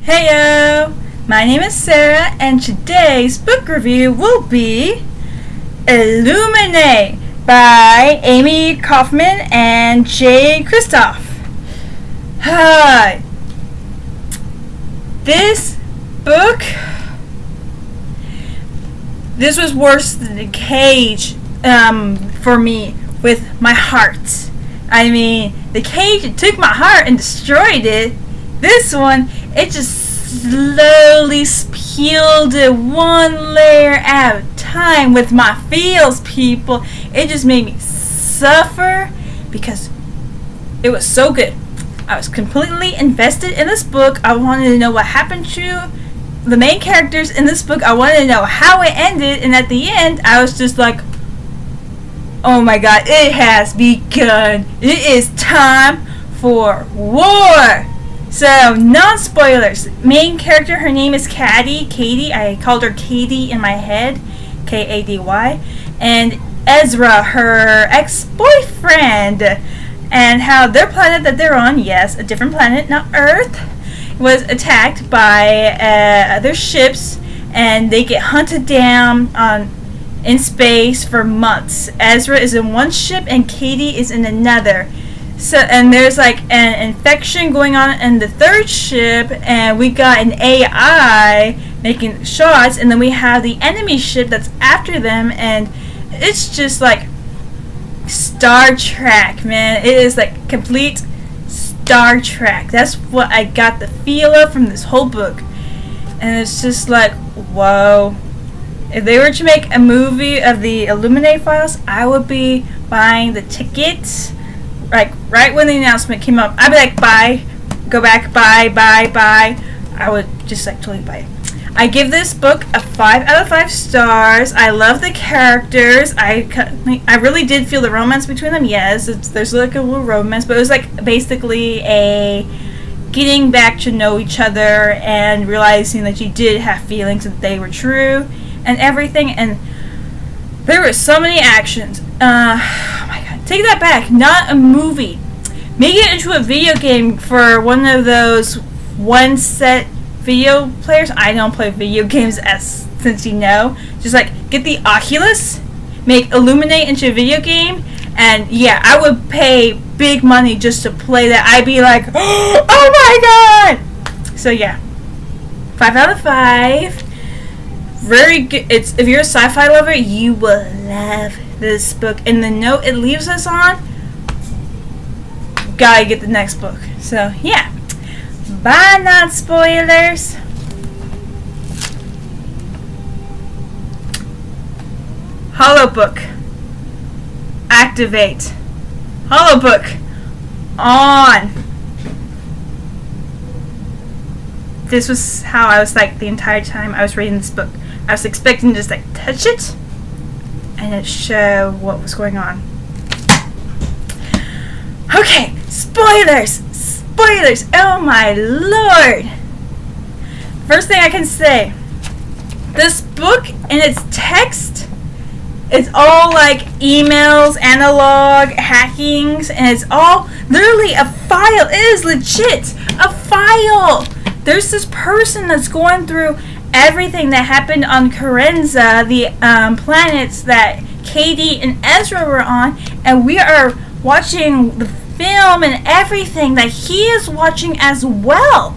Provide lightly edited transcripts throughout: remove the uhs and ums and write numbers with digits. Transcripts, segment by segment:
Heyo! My name is Sarah, and today's book review will be Illuminae by Amy Kaufman and Jay Kristoff. Hi! This book, this was worse than the cage for me with my heart. I mean, the cage took my heart and destroyed it. This one, it just slowly peeled it one layer at a time with my feels, people. It just made me suffer because it was so good. I was completely invested in this book. I wanted to know what happened to the main characters in this book. I wanted to know how it ended, and at the end, I was just like, oh my god, it has begun. It is time for war. So, non-spoilers. Main character, her name is Katie. I called her Katie in my head. K-A-D-Y. And Ezra, her ex-boyfriend. And how their planet that they're on, yes, a different planet, not Earth, was attacked by other ships. And they get hunted down in space for months. Ezra is in one ship and Katie is in another. So, and there's like an infection going on in the third ship, and we got an AI making shots, and then we have the enemy ship that's after them, and it's just like Star Trek, man. It is like complete Star Trek. That's what I got the feel of from this whole book. And it's just like, whoa. If they were to make a movie of the Illuminae files, I would be buying the tickets. Like, right when the announcement came up, I'd be like, buy, go back, buy. I would just like totally buy it. I give this book a 5 out of 5 stars. I love the characters. I really did feel the romance between them. Yes, there's like a little romance, but it was like basically a getting back to know each other and realizing that you did have feelings, that they were true and everything. And there were so many actions. Oh my god. Take that back. Not a movie. Make it into a video game for one of those one-set video players. I don't play video games, since you know. Just like, get the Oculus, make Illuminae into a video game, and yeah, I would pay big money just to play that. I'd be like, oh my god! So yeah. 5 out of 5. Very good. If you're a sci-fi lover, you will love this book. And the note it leaves us on, gotta get the next book. So yeah, bye, not spoilers. Holobook, activate. Holobook on. This was how I was like the entire time I was reading this book. I was expecting to just like touch it and it show what was going on. Okay, spoilers! Oh my lord! First thing I can say, this book and its text, it's all like emails, analog, hackings, and it's all literally a file. It is legit a file. There's this person that's going through everything that happened on Carenza, the planets that Katie and Ezra were on, and we are watching the film and everything that he is watching as well.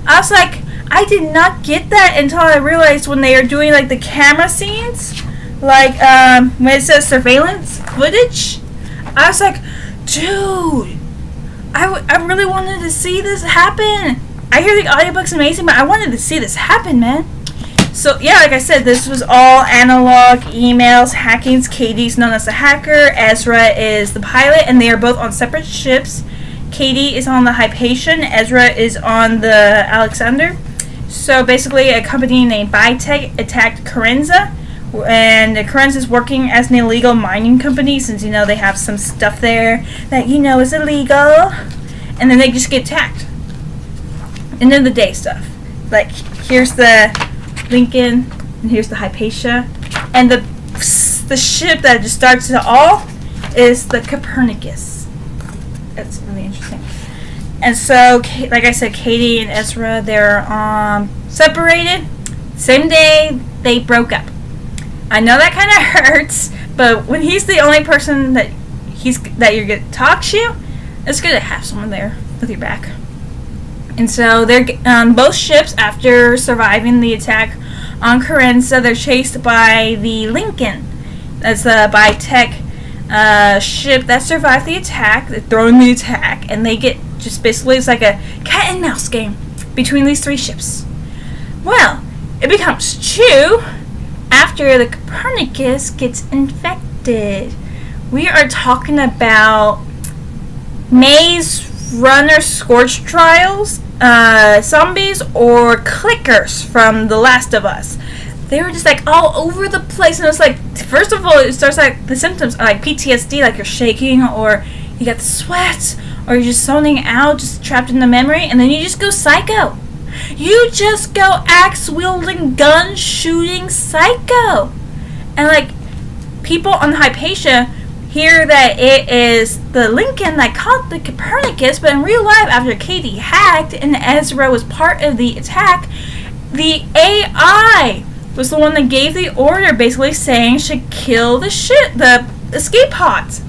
I was like, I did not get that until I realized when they are doing like the camera scenes, like when it says surveillance footage. I was like, dude, I really wanted to see this happen. I hear the audiobook's amazing, but I wanted to see this happen, man. So, yeah, like I said, this was all analog, emails, hackings. Katie's known as the hacker. Ezra is the pilot, and they are both on separate ships. Katie is on the Hypatia. Ezra is on the Alexander. So, basically, a company named Bitech attacked Carenza, and Carenza is working as an illegal mining company, since, you know, they have some stuff there that, you know, is illegal. And then they just get attacked. End of the day stuff. Like, here's the Lincoln, and here's the Hypatia, and the ship that just starts it all is the Copernicus. That's really interesting. And so, like I said, Katie and Ezra, they're separated. Same day they broke up. I know that kind of hurts, but when he's the only person that you're going to talk to, it's good to have someone there with your back. And so they're on both ships after surviving the attack on Corinza. They're chased by the Lincoln. That's a bi-tech ship that survived the attack. They're throwing the attack, and they get just basically, it's like a cat and mouse game between these three ships. Well, it becomes true after the Copernicus gets infected. We are talking about Maze Runner Scorch Trials, zombies, or clickers from The Last of Us. They were just like all over the place, and it was like, first of all, it starts like the symptoms are like PTSD, like you're shaking, or you got the sweats, or you're just zoning out, just trapped in the memory, and then you just go psycho. You just go axe-wielding, gun-shooting psycho. And like, people on Hypatia hear that it is the Lincoln that caught the Copernicus, but in real life, after Katie hacked and Ezra was part of the attack, the AI was the one that gave the order, basically saying should kill the escape pods.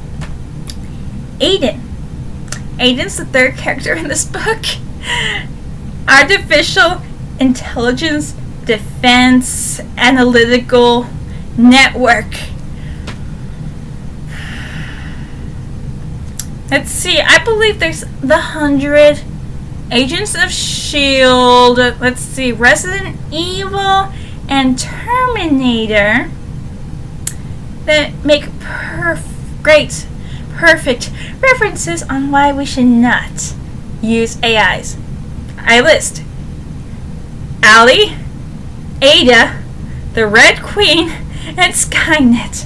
Aiden's the third character in this book. Artificial Intelligence Defense Analytical Network. Let's see, I believe there's the 100 Agents of S.H.I.E.L.D., let's see, Resident Evil, and Terminator that make perfect references on why we should not use AIs. I list Allie, Ada, the Red Queen, and Skynet.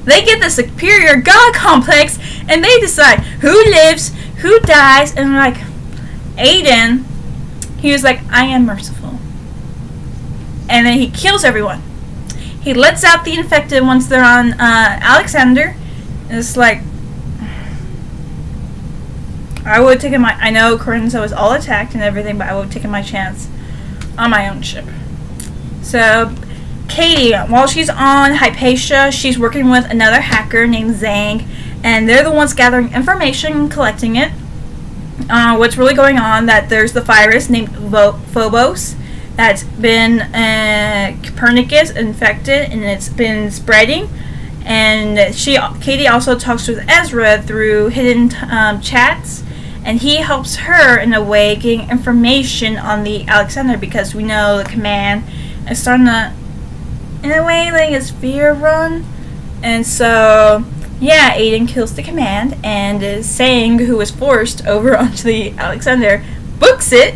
They get the superior god complex, and they decide who lives, who dies, and like Aiden, he was like, I am merciful. And then he kills everyone. He lets out the infected once they're on Alexander. And it's like, I would have taken I know Corinza was all attacked and everything, but I would have taken my chance on my own ship. So, Katie, while she's on Hypatia, she's working with another hacker named Zhang, and they're the ones gathering information and collecting it. What's really going on, that there's the virus named Phobos that's been Copernicus infected, and it's been spreading. And Katie also talks with Ezra through hidden chats, and he helps her in a way getting information on the Alexander, because we know the command is starting to, in a way, like a sphere run. And so, yeah, Aiden kills the command, and Sang, who was forced over onto the Alexander, books it,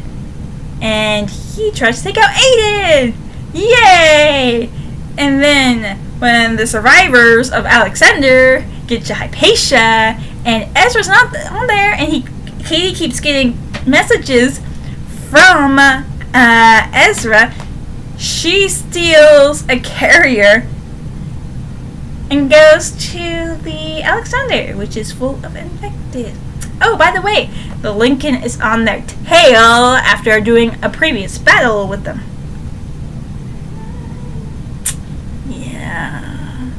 and he tries to take out Aiden! Yay! And then, when the survivors of Alexander get to Hypatia, and Ezra's not on there, and Katie keeps getting messages from Ezra, she steals a carrier and goes to the Alexander, which is full of infected. Oh, by the way, the Lincoln is on their tail after doing a previous battle with them. Yeah.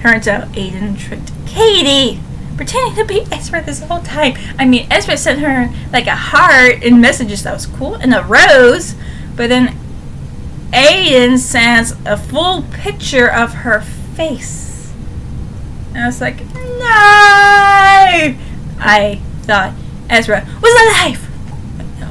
Turns out Aiden tricked Katie, pretending to be Ezra this whole time. I mean, Ezra sent her like a heart in messages, that was cool, and a rose, but then Aiden sends a full picture of her face. And I was like, no! I thought Ezra was alive! But no.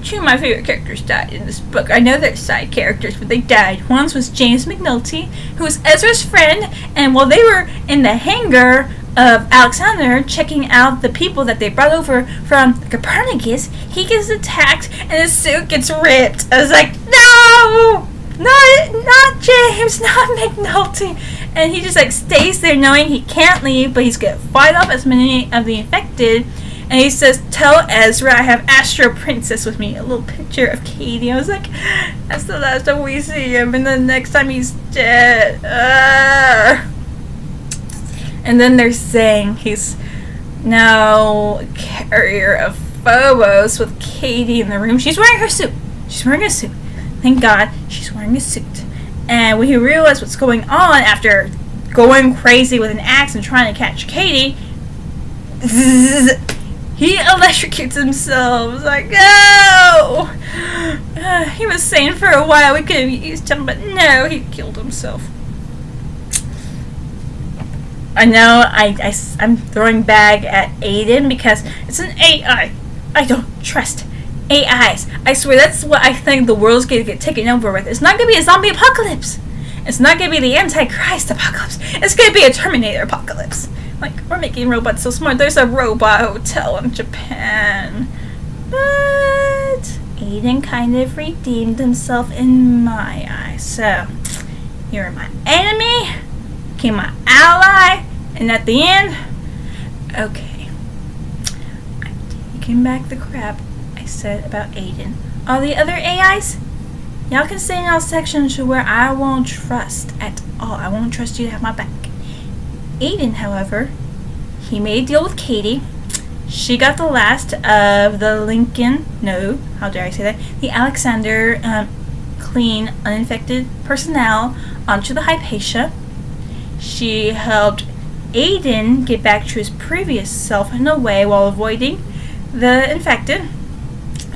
Two of my favorite characters died in this book. I know they're side characters, but they died. One was James McNulty, who was Ezra's friend, and while they were in the hangar of Alexander checking out the people that they brought over from Copernicus, he gets attacked and his suit gets ripped. I was like, no! Not James, not McNulty. And he just like stays there knowing he can't leave, but he's gonna fight off as many of the infected. And he says, tell Ezra I have Astro Princess with me. A little picture of Katie. I was like, that's the last time we see him, and then next time he's dead. And then they're saying he's no carrier of Phobos with Katie in the room. She's wearing her suit. She's wearing a suit. Thank God she's wearing a suit. And when he realized what's going on after going crazy with an axe and trying to catch Katie, he electrocutes himself. It's like, no! He was sane for a while. We could have used him, but no, he killed himself. I know I'm throwing bag at Aiden because it's an AI. I don't trust AIs. I swear that's what I think the world's going to get taken over with. It's not going to be a zombie apocalypse. It's not going to be the Antichrist apocalypse. It's going to be a Terminator apocalypse. Like, we're making robots so smart. There's a robot hotel in Japan. But Aiden kind of redeemed himself in my eyes. So, you're my enemy, became my ally, and at the end, okay, I'm taking back the crap I said about Aiden. All the other AIs, y'all can stay in all sections where I won't trust at all. I won't trust you to have my back. Aiden, however, he made a deal with Katie. She got the last of the Lincoln, no, how dare I say that, the Alexander clean, uninfected personnel onto the Hypatia. She helped Aiden get back to his previous self in a way while avoiding the infected.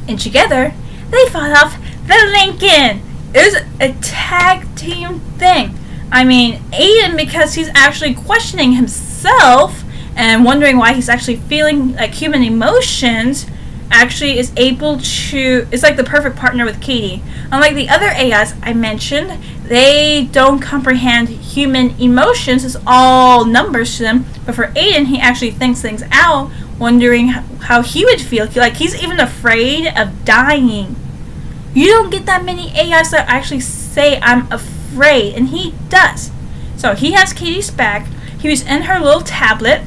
And together, they fought off the Lincoln. It was a tag team thing. I mean, Aiden, because he's actually questioning himself and wondering why he's actually feeling like human emotions, actually is able to, it's like the perfect partner with Katie. Unlike the other AIs I mentioned, they don't comprehend human emotions. It's all numbers to them. But for Aiden, he actually thinks things out, wondering how he would feel. Like, he's even afraid of dying. You don't get that many AIs that actually say, I'm afraid, and he does. So he has Katie's back. He was in her little tablet.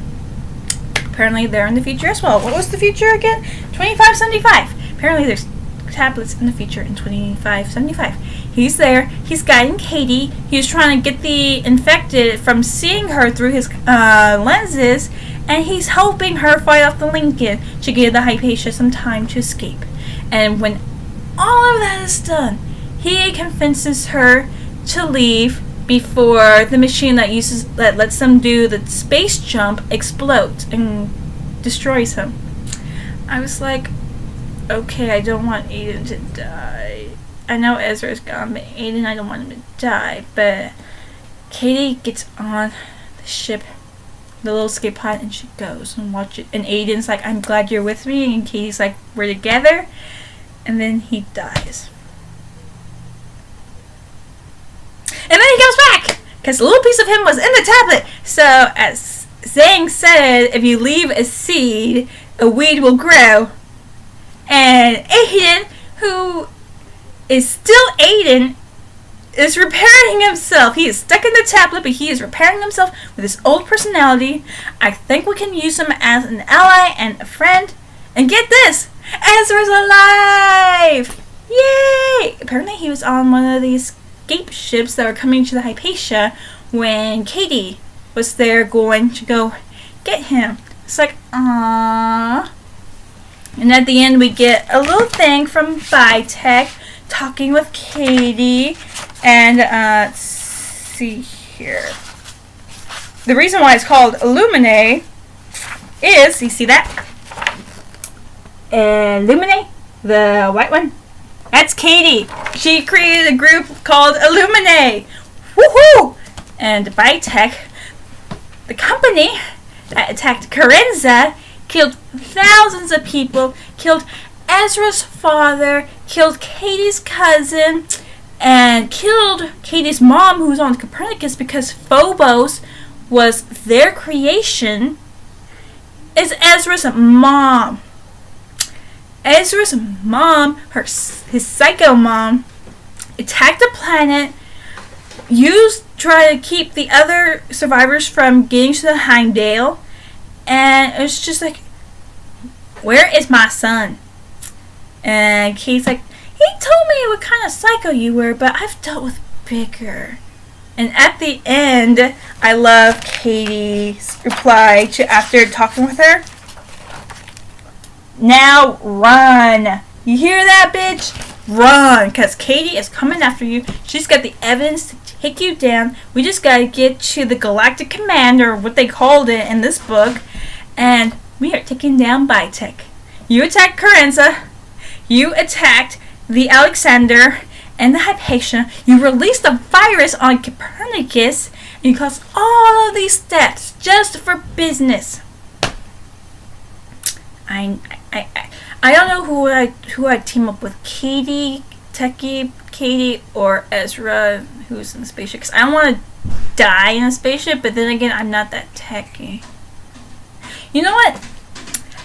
Apparently they're in the future as well. What was the future again? 2575. Apparently there's tablets in the future in 2575. He's there. He's guiding Katie. He's trying to get the infected from seeing her through his lenses, and he's helping her fight off the Lincoln to give the Hypatia some time to escape. And when all of that is done, he convinces her to leave before the machine that lets them do the space jump explodes and destroys him. I was like, okay, I don't want Aiden to die. I know Ezra's gone, but Aiden, I don't want him to die. But Katie gets on the ship, the little escape pod, and she goes and watches. And Aiden's like, I'm glad you're with me. And Katie's like, we're together. And then he dies. And then he comes back, because a little piece of him was in the tablet. So, as Zhang said, if you leave a seed, a weed will grow. And Aiden, who is still Aiden, is repairing himself. He is stuck in the tablet, but he is repairing himself with his old personality. I think we can use him as an ally and a friend. And get this! Ezra's alive! Yay! Apparently he was on one of these escape ships that were coming to the Hypatia when Katie was there going to go get him. It's like, aww. And at the end we get a little thing from Bitech talking with Katie. And let's see here. The reason why it's called Illuminae is, you see that? Illuminae, the white one. That's Katie. She created a group called Illuminae. Woohoo! And Bitech, the company that attacked Carenza, killed thousands of people, killed Ezra's father, killed Katie's cousin, and killed Katie's mom, who was on Copernicus, because Phobos was their creation. Is Ezra's mom. Ezra's mom, his psycho mom, attacked the planet, try to keep the other survivors from getting to the Heimdall, and it was just like, where is my son? And Kate's like, he told me what kind of psycho you were, but I've dealt with bigger. And at the end, I love Katie's reply to after talking with her. Now run. You hear that, bitch? Run, because Katie is coming after you. She's got the evidence to take you down. We just got to get to the Galactic Commander, what they called it in this book, and we are taking down Biotech. You attacked Carenza. You attacked the Alexander and the Hypatia. You released the virus on Copernicus, and you caused all of these steps just for business. I don't know who I'd team up with. Katie, or Ezra, who's in the spaceship. Because I don't want to die in a spaceship, but then again, I'm not that techy. You know what?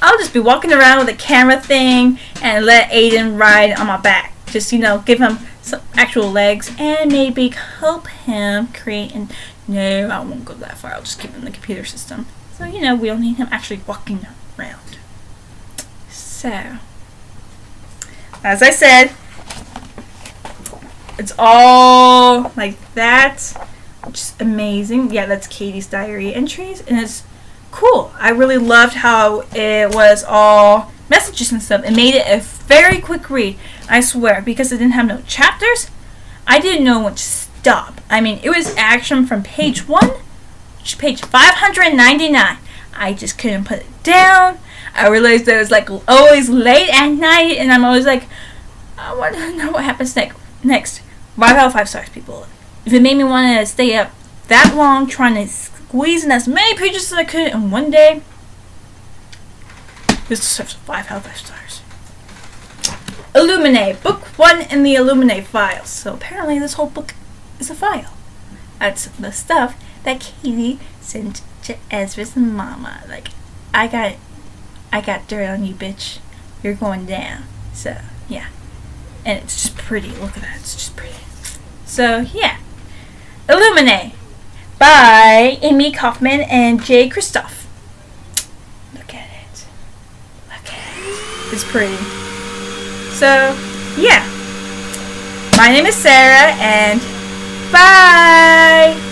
I'll just be walking around with a camera thing and let Aiden ride on my back. Just, give him some actual legs and maybe help him create and... No, I won't go that far. I'll just keep him in the computer system. So, we don't need him actually walking around. So, as I said, it's all like that, which is amazing. Yeah, that's Katie's diary entries, and it's cool. I really loved how it was all messages and stuff. It made it a very quick read, I swear, because it didn't have no chapters. I didn't know when to stop. I mean, it was action from page 1 to page 599. I just couldn't put it down. I realized that it was always late at night, and I'm always like, I want to know what happens next. 5 out of 5 stars, people. If it made me want to stay up that long trying to squeeze in as many pages as I could in one day, this deserves 5 out of 5 stars. Illuminae, book 1 in the Illuminae files. So apparently this whole book is a file. That's the stuff that Katie sent to Ezra's mama. I got dirt on you, bitch. You're going down. So, yeah. And it's just pretty. Look at that. It's just pretty. So, yeah. Illuminae by Amy Kaufman and Jay Kristoff. Look at it. Look at it. It's pretty. So, yeah. My name is Sarah, and bye!